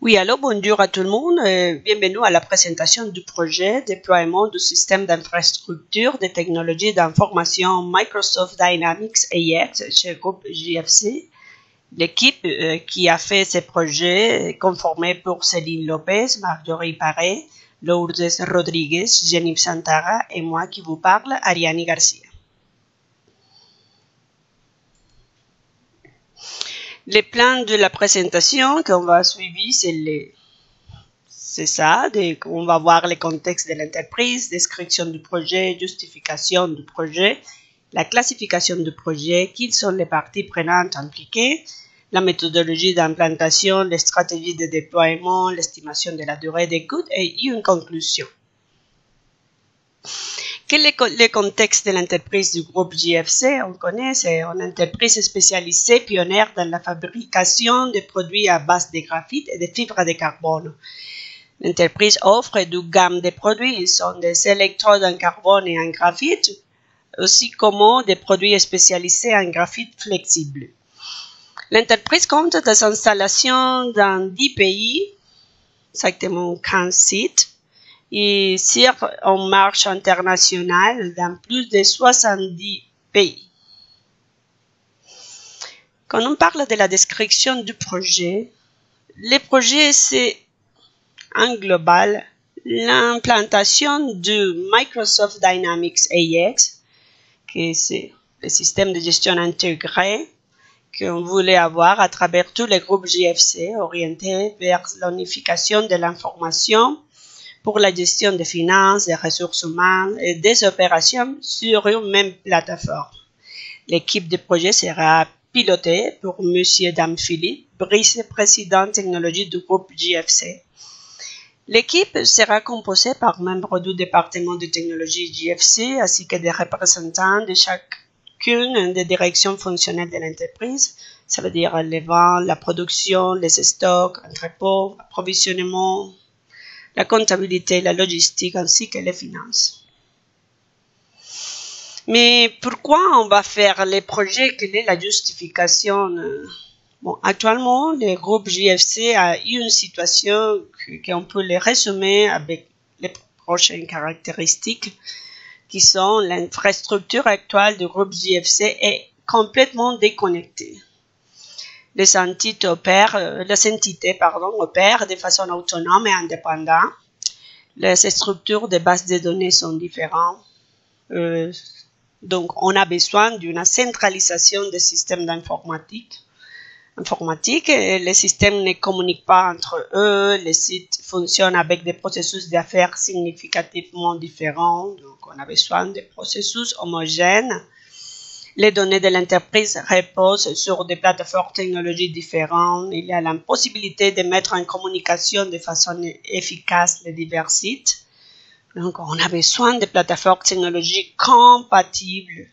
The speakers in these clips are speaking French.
Oui, alors bonjour à tout le monde. Bienvenue à la présentation du projet déploiement du système d'infrastructure des technologies d'information Microsoft Dynamics AX chez le groupe JFC. L'équipe qui a fait ce projet est conformée pour Céline Lopez, Marjorie Paré, Lourdes Rodriguez, Jennifer Santara et moi qui vous parle, Ariane Garcia. Les plans de la présentation qu'on va suivre, c'est ça, on va voir le contexte de l'entreprise, description du projet, justification du projet, la classification du projet, qui sont les parties prenantes impliquées, la méthodologie d'implantation, les stratégies de déploiement, l'estimation de la durée d'écoute et une conclusion. Quel est le contexte de l'entreprise du groupe JFC? On connaît, c'est une entreprise spécialisée pionnière dans la fabrication de produits à base de graphite et de fibres de carbone. L'entreprise offre une gamme de produits, ils sont des électrodes en carbone et en graphite, aussi comme des produits spécialisés en graphite flexible. L'entreprise compte des installations dans 10 pays, exactement 15 sites, et sert en marche internationale dans plus de 70 pays. Quand on parle de la description du projet, le projet c'est en global l'implantation du Microsoft Dynamics AX, qui c'est le système de gestion intégré qu'on voulait avoir à travers tous les groupes JFC orientés vers l'unification de l'information pour la gestion des finances, des ressources humaines et des opérations sur une même plateforme. L'équipe de projet sera pilotée par M. Dame Philippe, vice-président technologie du groupe JFC. L'équipe sera composée par membres du département de technologie JFC ainsi que des représentants de chacune des directions fonctionnelles de l'entreprise. Ça veut dire les ventes, la production, les stocks, entrepôts, approvisionnement, la comptabilité, la logistique ainsi que les finances. Mais pourquoi on va faire les projets? Quelle est la justification? Bon, actuellement, le groupe JFC a une situation qu'on peut les résumer avec les prochaines caractéristiques qui sont l'infrastructure actuelle du groupe JFC est complètement déconnectée. Les entités opèrent de façon autonome et indépendante. Les structures de bases de données sont différentes. Donc, on a besoin d'une centralisation des systèmes d'informatique. Les systèmes ne communiquent pas entre eux. Les sites fonctionnent avec des processus d'affaires significativement différents. Donc, on a besoin de processus homogènes. Les données de l'entreprise reposent sur des plateformes technologiques différentes. Il y a la possibilité de mettre en communication de façon efficace les divers sites. Donc, on a besoin de plateformes technologiques compatibles.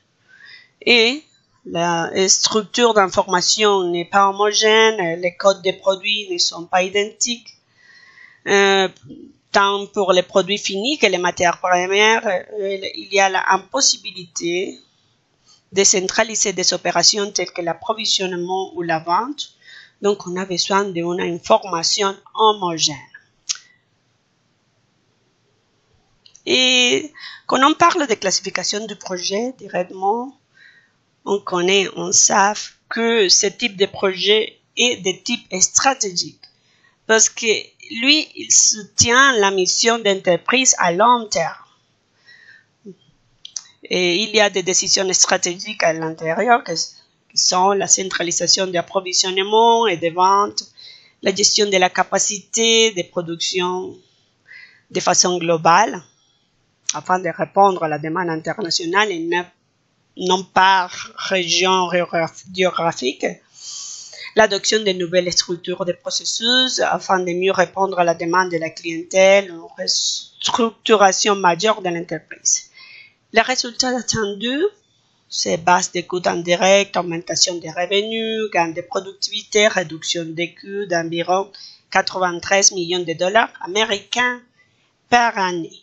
Et la structure d'information n'est pas homogène. Les codes des produits ne sont pas identiques. Tant pour les produits finis que les matières premières, il y a l'impossibilité de centraliser des opérations telles que l'approvisionnement ou la vente. Donc, on a besoin d'une information homogène. Et quand on parle de classification du projet directement, on sait que ce type de projet est de type stratégique. Parce que lui, il soutient la mission d'entreprise à long terme. Et il y a des décisions stratégiques à l'intérieur qui sont la centralisation d'approvisionnement et de vente, la gestion de la capacité de production de façon globale afin de répondre à la demande internationale et non par région géographique, l'adoption de nouvelles structures de processus afin de mieux répondre à la demande de la clientèle, une restructuration majeure de l'entreprise. Les résultats attendus, c'est base des coûts indirects, augmentation des revenus, gain de productivité, réduction des coûts d'environ 93 millions de dollars américains par année.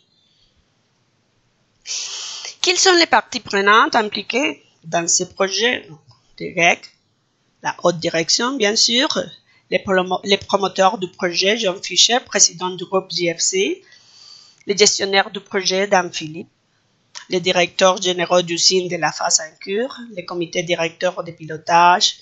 Quelles sont les parties prenantes impliquées dans ces projets? Direct, la haute direction, bien sûr, les promoteurs du projet, John Fisher, président du groupe JFC, les gestionnaires du projet, Dan Philippe, les directeurs généraux d'usine de la phase en cours, les comités directeurs de pilotage,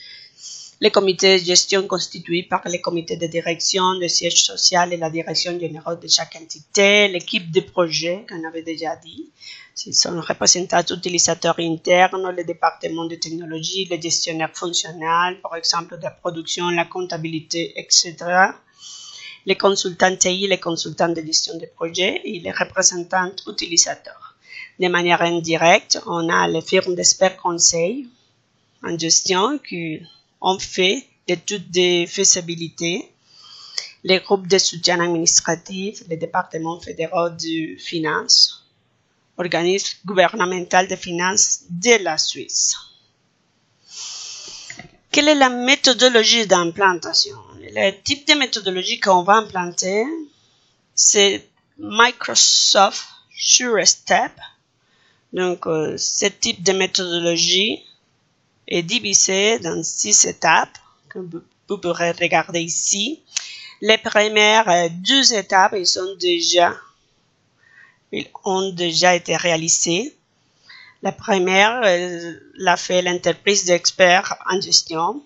les comités de gestion constitués par les comités de direction, le siège social et la direction générale de chaque entité, l'équipe de projet, qu'on avait déjà dit, ce sont représentés utilisateurs internes, les départements de technologie, les gestionnaires fonctionnels, par exemple de la production, la comptabilité, etc., les consultants TI, les consultants de gestion de projet et les représentants utilisateurs. De manière indirecte, on a les firmes d'experts conseils en gestion qui ont fait l'étude de faisabilité, les groupes de soutien administratif, les départements fédéraux de finances, organisme gouvernemental de finances de la Suisse. Quelle est la méthodologie d'implantation? Le type de méthodologie qu'on va implanter, c'est Microsoft SureStep. Donc, ce type de méthodologie est divisé dans 6 étapes que vous pourrez regarder ici. Les premières 2 étapes, ils ont déjà été réalisées. La première l'a fait l'entreprise d'experts en gestion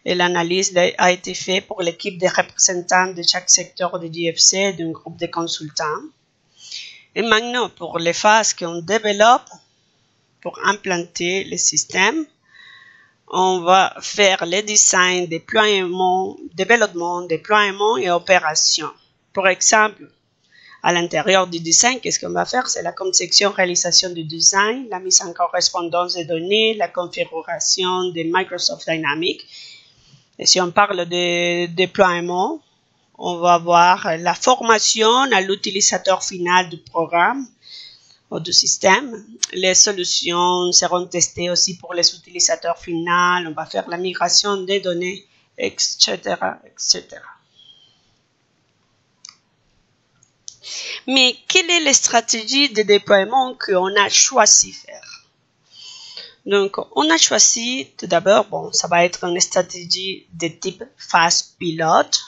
et l'analyse a été faite pour l'équipe de représentants de chaque secteur de JFC et d'un groupe de consultants. Et maintenant, pour les phases qu'on développe pour implanter le système, on va faire le design, déploiement, développement, déploiement et opération. Par exemple, à l'intérieur du design, qu'est-ce qu'on va faire? C'est la conception, réalisation du design, la mise en correspondance des données, la configuration de Microsoft Dynamics. Et si on parle de déploiement, on va voir la formation à l'utilisateur final du programme ou du système. Les solutions seront testées aussi pour les utilisateurs finaux. On va faire la migration des données, etc., etc. Mais quelle est la stratégie de déploiement qu'on a choisi de faire? Donc, on a choisi tout d'abord, ça va être une stratégie de type phase pilote.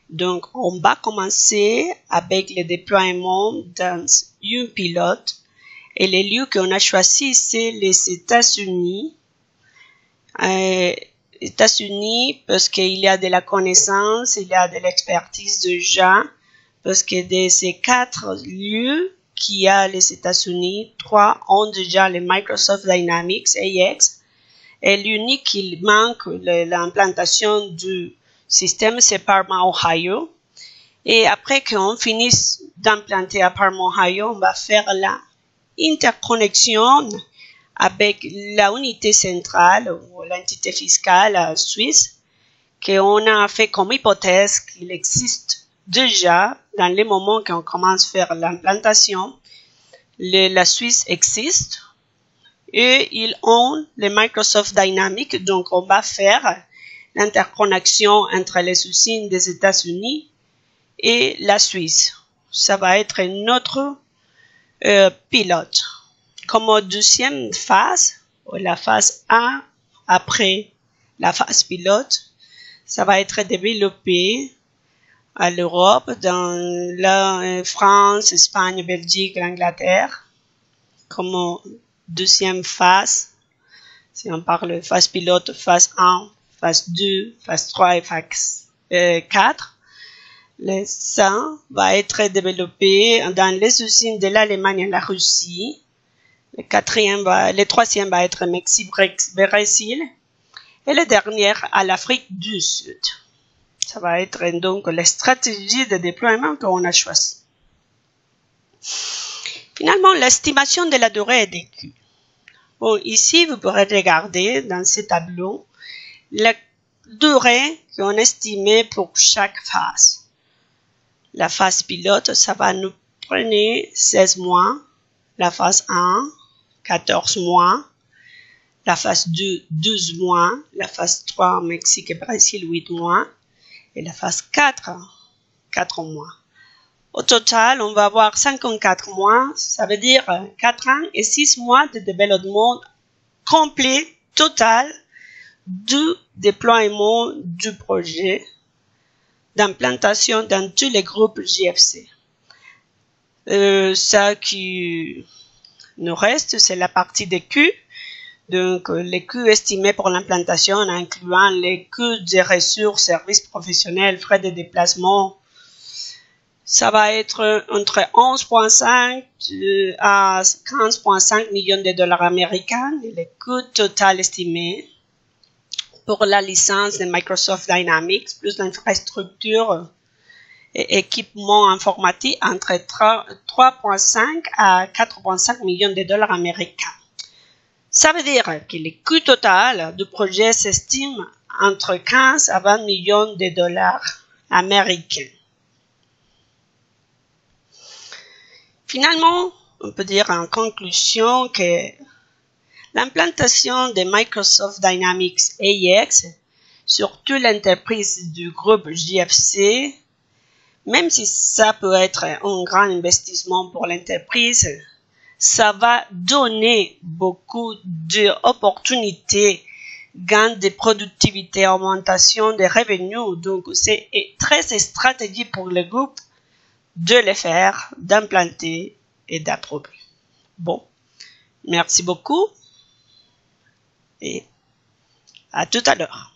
Donc, on va commencer avec le déploiement dans une pilote. Et les lieux qu'on a choisi, c'est les États-Unis. États-Unis, parce qu'il y a de la connaissance, il y a de l'expertise déjà. Parce que de ces 4 lieux qu'il y a les États-Unis, 3 ont déjà le Microsoft Dynamics AX. Et l'unique qui manque, l'implantation du système, c'est Parma, Ohio. Et après qu'on finisse d'implanter à Parma, Ohio, on va faire la interconnexion avec la unité centrale ou l'entité fiscale suisse qu'on a fait comme hypothèse qu'il existe déjà, dans les moments qu'on commence à faire l'implantation, la Suisse existe et ils ont le Microsoft Dynamics, donc on va faire l'interconnexion entre les usines des États-Unis et la Suisse. Ça va être notre pilote. Comme deuxième phase, la phase 1 après la phase pilote, ça va être développé à l'Europe, dans la France, Espagne, Belgique, l'Angleterre, comme deuxième phase. Si on parle phase pilote, phase 1, phase 2, phase 3 et phase 4. Ça va être développé dans les usines de l'Allemagne et la Russie. Le troisième va être Mexique, Brésil. Et le dernier à l'Afrique du Sud. Ça va être donc la stratégie de déploiement qu'on a choisie. Finalement, l'estimation de la durée des coûts. Bon, ici, vous pourrez regarder dans ce tableau la durée qu'on estimait pour chaque phase. La phase pilote, ça va nous prendre 16 mois. La phase 1, 14 mois. La phase 2, 12 mois. La phase 3, Mexique et Brésil, 8 mois. Et la phase 4, 4 mois. Au total, on va avoir 54 mois, ça veut dire 4 ans et 6 mois de développement complet, total, du déploiement du projet d'implantation dans tous les groupes JFC. Ça qui nous reste, c'est la partie des coûts. Donc, les coûts estimés pour l'implantation, incluant les coûts des ressources, services professionnels, frais de déplacement, ça va être entre 11,5 à 15,5 millions de dollars américains. Et les coûts total estimés pour la licence de Microsoft Dynamics, plus l'infrastructure et équipement informatique, entre 3,5 à 4,5 millions de dollars américains. Ça veut dire que le coût total du projet s'estime entre 15 à 20 millions de dollars américains. Finalement, on peut dire en conclusion que l'implantation de Microsoft Dynamics AX sur toute l'entreprise du groupe JFC, même si ça peut être un grand investissement pour l'entreprise, ça va donner beaucoup d'opportunités, gain de productivité, augmentation des revenus. Donc, c'est très stratégique pour le groupe de le faire, d'implanter et d'approuver. Bon, merci beaucoup et à tout à l'heure.